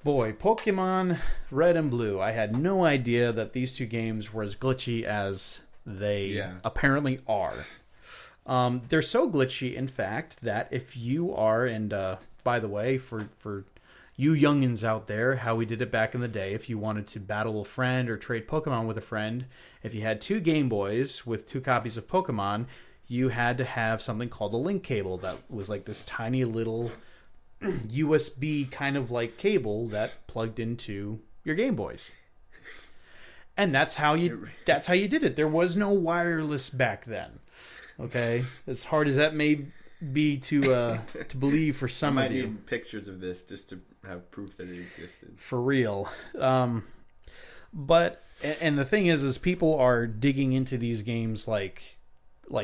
boy, Pokemon Red and Blue. I had no idea that these two games were as glitchy as they apparently are. They're so glitchy, in fact, that if you are, and by the way, for you youngins out there, how we did it back in the day, if you wanted to battle a friend or trade Pokemon with a friend, if you had two Game Boys with 2 copies of Pokemon, you had to have something called a link cable that was like this tiny little USB kind of like cable that plugged into your Game Boys. And that's how you did it. There was no wireless back then. Okay? As hard as that may be to believe for some of you. I might need pictures of this just to have proof that it existed. For real. But the thing is people are digging into these games like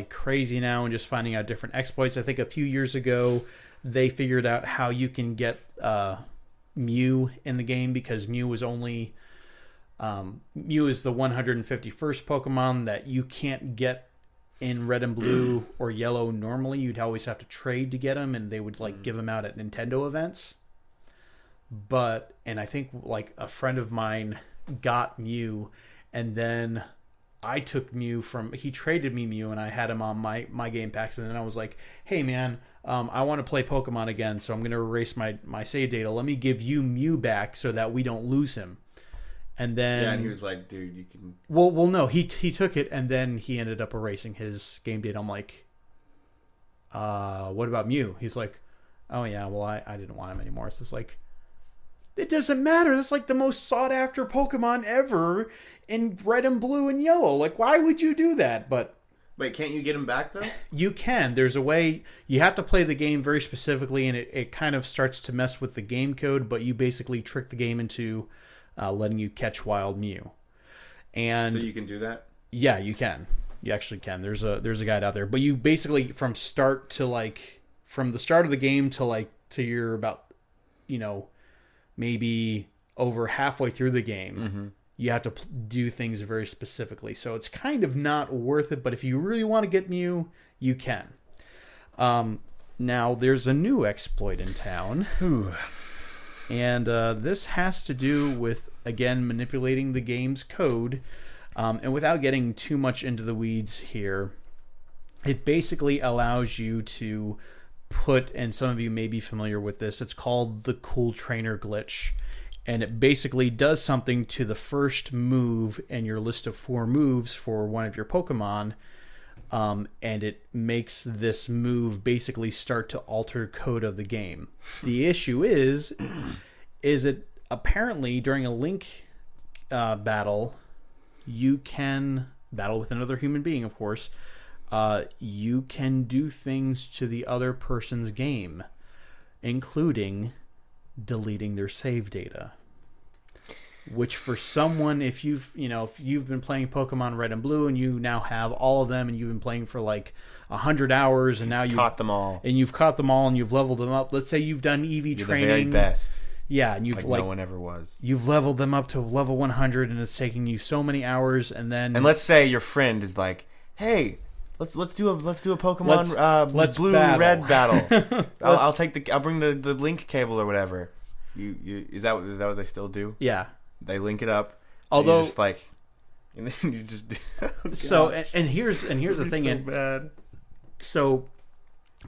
crazy now and just finding out different exploits. I think a few years ago they figured out how you can get Mew in the game, because Mew is only Mew is the 151st Pokemon that you can't get in Red and Blue or Yellow normally. You'd always have to trade to get them, and they would give them out at Nintendo events. And I think a friend of mine got Mew, and then I took Mew he traded me Mew, and I had him on my game packs, and then I was like, hey man, I want to play Pokemon again, so I'm going to erase my save data. Let me give you Mew back so that we don't lose him. And then and he was like, dude, you can... Well, no, he took it, and then he ended up erasing his game data. I'm like, what about Mew? He's like, oh yeah, well, I didn't want him anymore. It's just like, it doesn't matter. That's like the most sought after Pokemon ever in Red and Blue and Yellow. Like, why would you do that? But wait, can't you get him back though? You can. There's a way. You have to play the game very specifically, and it kind of starts to mess with the game code, but you basically trick the game into letting you catch wild Mew. And so you can do that? Yeah, you can. You actually can. There's a guide out there. But you basically, from the start of the game to you're about, maybe over halfway through the game, you have to do things very specifically. So it's kind of not worth it, but if you really want to get Mew, you can. Now, there's a new exploit in town. And this has to do with, again, manipulating the game's code. And without getting too much into the weeds here, it basically allows you to put, and some of you may be familiar with this, it's called the Cool Trainer glitch. And it basically does something to the first move in your list of 4 moves for one of your Pokemon. And it makes this move basically start to alter code of the game. The issue is it apparently during a link battle, you can battle with another human being, of course. You can do things to the other person's game, including deleting their save data. Which for someone, if you've been playing Pokemon Red and Blue and you now have all of them and you've been playing for 100 hours and now you've caught them all. And you've caught them all and you've leveled them up. Let's say you've done EV training. The very best. Yeah, and you've no one ever was. You've leveled them up to level 100 and it's taking you so many hours, and then let's say your friend is like, "Hey, let's do a Pokemon Blue battle. Red battle. I'll bring the link cable or whatever." Is that what they still do? Yeah. They link it up. Although, and then you just. Oh, so and here's the thing. So bad. So,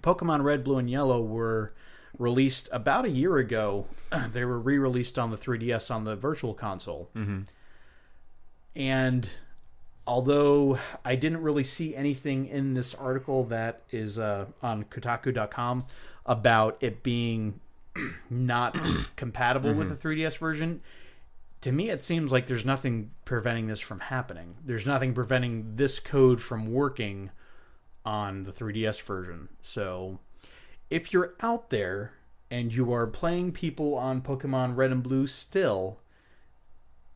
Pokemon Red, Blue, and Yellow were released about a year ago. They were re-released on the 3DS on the Virtual Console. Mm-hmm. And although I didn't really see anything in this article that is on Kotaku.com about it being not compatible with the 3DS version, to me it seems like there's nothing preventing this from happening. There's nothing preventing this code from working on the 3DS version. So if you're out there and you are playing people on Pokemon Red and Blue still,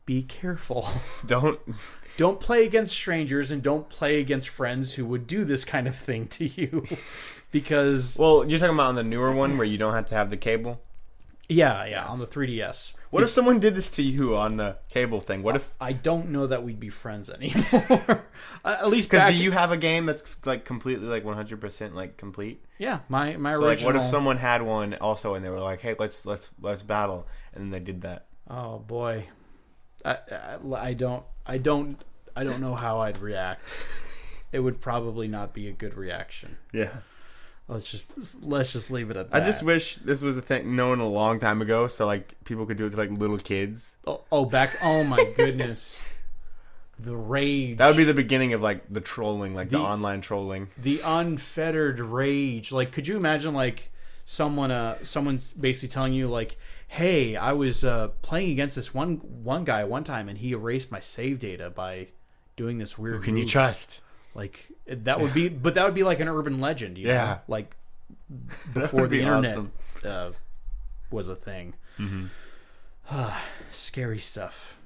be careful. Don't play against strangers, and don't play against friends who would do this kind of thing to you. Because... Well, you're talking about on the newer one where you don't have to have the cable? Yeah, on the 3DS. What if someone did this to you on the cable thing? What if... I don't know that we'd be friends anymore. At least because do you have a game that's like completely like 100% like complete? Yeah, my so original. Like, what if someone had one also and they were like, "Hey, let's battle," and then they did that? Oh boy, I don't know how I'd react. It would probably not be a good reaction. Yeah. Let's just leave it at that. I just wish this was a thing known a long time ago, so like people could do it to like little kids. Oh my goodness, the rage. That would be the beginning of like the trolling, like the online trolling, the unfettered rage. Like, could you imagine like someone's basically telling you like, "Hey, I was playing against this one guy one time, and he erased my save data by doing this weird." Who can you trust? Like that would be, but that would be like an urban legend, you know? Like before the internet was a thing. Mm-hmm. Scary stuff.